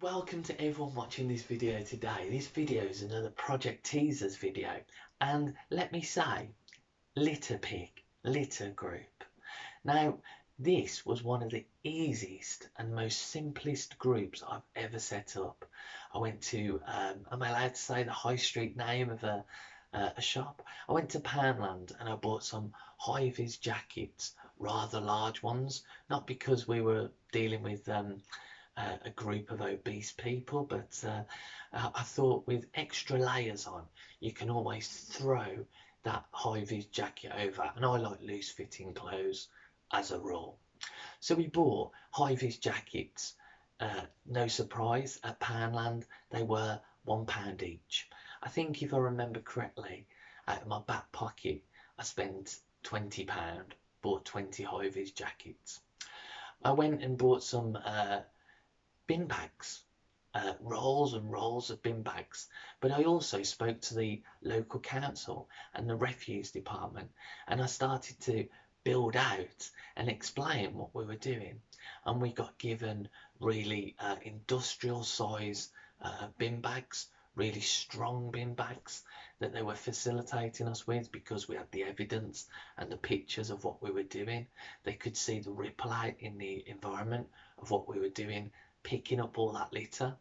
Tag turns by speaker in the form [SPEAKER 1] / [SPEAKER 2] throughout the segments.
[SPEAKER 1] Welcome to everyone watching this video today. This video is another Project Teasers video, and let me say, litter pick, litter group. Now, this was one of the easiest and most simplest groups I've ever set up. I went to, am I allowed to say the high street name of a shop? I went to Poundland and I bought some high-vis jackets, rather large ones, not because we were dealing with a group of obese people, but I thought with extra layers on, you can always throw that high-vis jacket over, and I like loose-fitting clothes as a rule. So we bought high-vis jackets. No surprise, at Poundland they were £1 each. I think if I remember correctly, out of my back pocket, I spent £20, bought 20 high-vis jackets. I went and bought some bin bags, rolls and rolls of bin bags. But I also spoke to the local council and the refuse department, and I started to build out and explain what we were doing. And we got given really industrial size bin bags, really strong bin bags that they were facilitating us with because we had the evidence and the pictures of what we were doing. They could see the ripple out in the environment of what we were doing, picking up all that litter.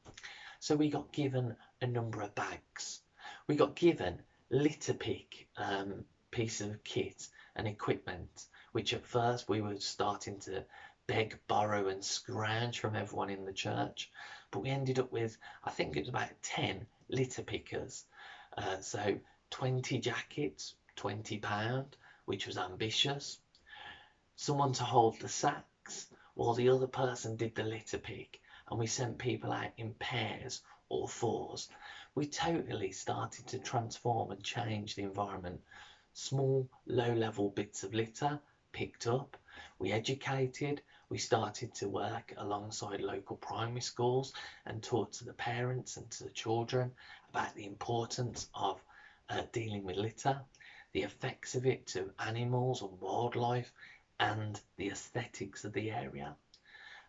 [SPEAKER 1] So we got given a number of bags. We got given litter pick piece of kit and equipment, which at first we were starting to beg, borrow and scrounge from everyone in the church. But we ended up with, I think it was about 10 litter pickers. So 20 jackets, £20, which was ambitious. Someone to hold the sacks while the other person did the litter pick, and we sent people out in pairs or fours. We totally started to transform and change the environment. Small, low-level bits of litter picked up. We educated. We started to work alongside local primary schools and talk to the parents and to the children about the importance of dealing with litter, the effects of it to animals and wildlife, and the aesthetics of the area.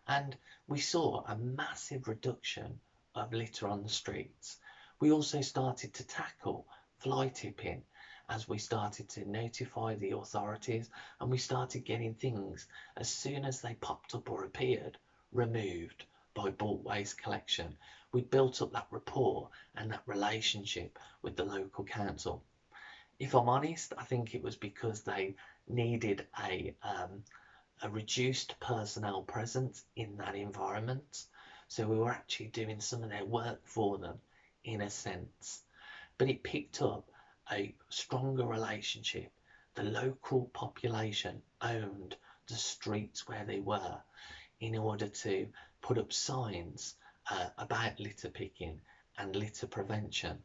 [SPEAKER 1] And we saw a massive reduction of litter on the streets. We also started to tackle fly tipping as we started to notify the authorities, and we started getting things, as soon as they popped up or appeared, removed by bulk waste collection. We built up that rapport and that relationship with the local council. If I'm honest, I think it was because they needed a reduced personnel presence in that environment. So we were actually doing some of their work for them in a sense. But it picked up a stronger relationship. The local population owned the streets where they were in order to put up signs about litter picking and litter prevention.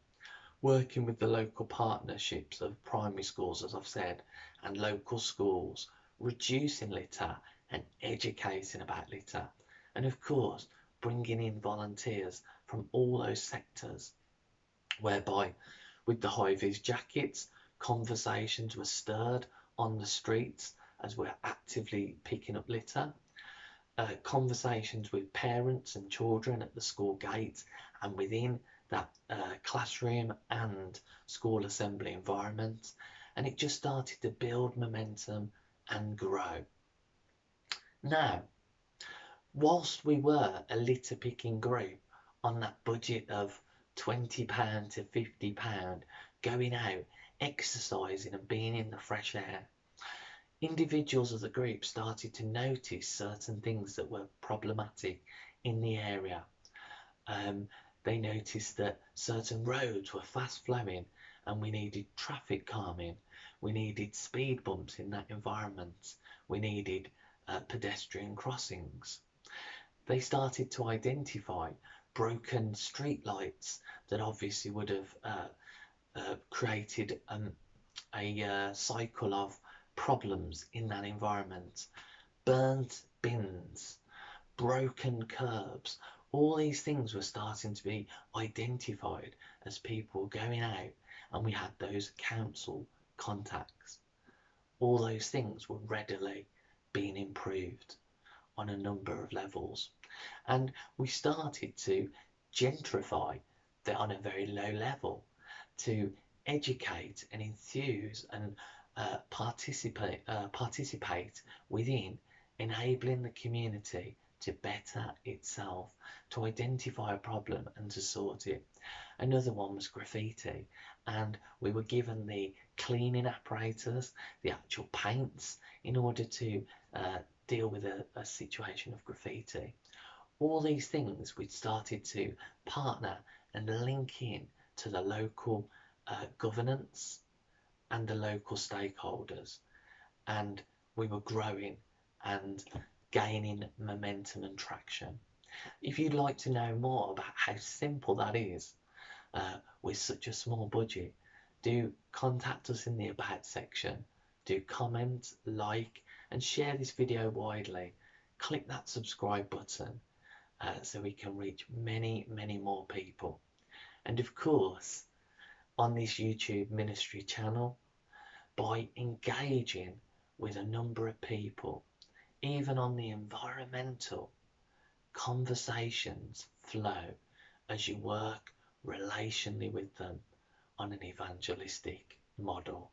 [SPEAKER 1] Working with the local partnerships of primary schools, as I've said, and local schools, reducing litter and educating about litter, and of course bringing in volunteers from all those sectors, whereby with the high-vis jackets conversations were stirred on the streets as we're actively picking up litter, conversations with parents and children at the school gates and within that classroom and school assembly environment, and it just started to build momentum and grow. Now, whilst we were a litter picking group on that budget of £20 to £50, going out, exercising and being in the fresh air, individuals of the group started to notice certain things that were problematic in the area. They noticed that certain roads were fast flowing and we needed traffic calming. We needed speed bumps in that environment. We needed pedestrian crossings. They started to identify broken street lights that obviously would have created a cycle of problems in that environment. Burnt bins, broken curbs, all these things were starting to be identified as people going out, and we had those council contacts. All those things were readily being improved on a number of levels. And we started to gentrify that on a very low level, to educate and enthuse and participate within enabling the community to better itself, to identify a problem and to sort it. Another one was graffiti, and we were given the cleaning apparatus, the actual paints, in order to deal with a situation of graffiti. All these things we started to partner and link in to the local governance and the local stakeholders, and we were growing and gaining momentum and traction. If you'd like to know more about how simple that is with such a small budget, do contact us in the About section. Do comment, like, and share this video widely. Click that subscribe button so we can reach many, many more people. And of course, on this YouTube ministry channel, by engaging with a number of people, even on the environmental, conversations flow as you work relationally with them on an evangelistic model.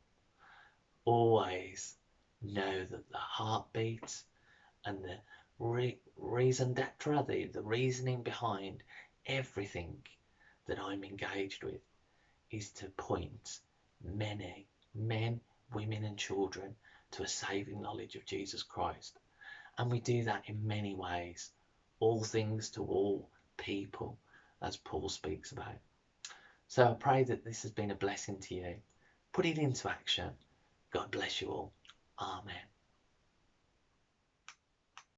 [SPEAKER 1] Always know that the heartbeat and the reason d'etre, the reasoning behind everything that I'm engaged with, is to point many men, women and children to a saving knowledge of Jesus Christ. And we do that in many ways. All things to all people, as Paul speaks about. So I pray that this has been a blessing to you. Put it into action. God bless you all. Amen.